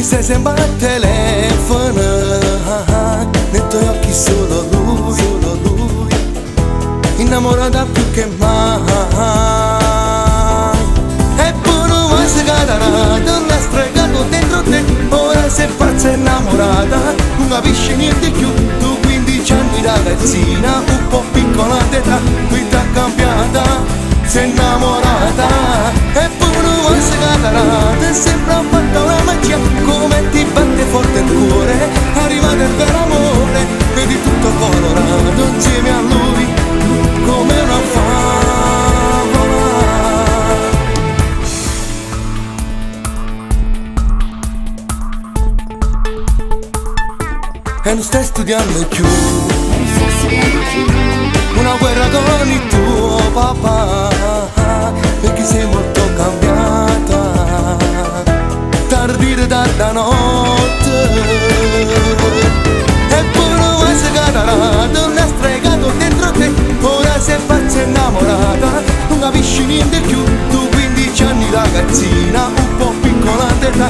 sei sempre al telefono, nei tuoi occhi solo lui, innamorata più che mai. E poi non vuoi scatenare, non hai stregato dentro te, ora sei pazza e innamorata, non capisci niente più. Tu 15 anni ragazzina, un po' piccola d'età, vita cambiata, sei innamorata. E poi non vuoi scatenare, sembra fatta una magia, come ti batte forte il cuore, arriva del vero amore, vedi tutto colorato insieme a lui, come una favola. E non stai studiando più una guerra con il tuo papà, perché sei molto cambiata, tardi da tarda notte. E poi non vuoi scatenare, non hai stregato dentro te, ora sei pazza e innamorata, non capisci niente più. Tu 15 anni ragazzina, un po' piccola d'età,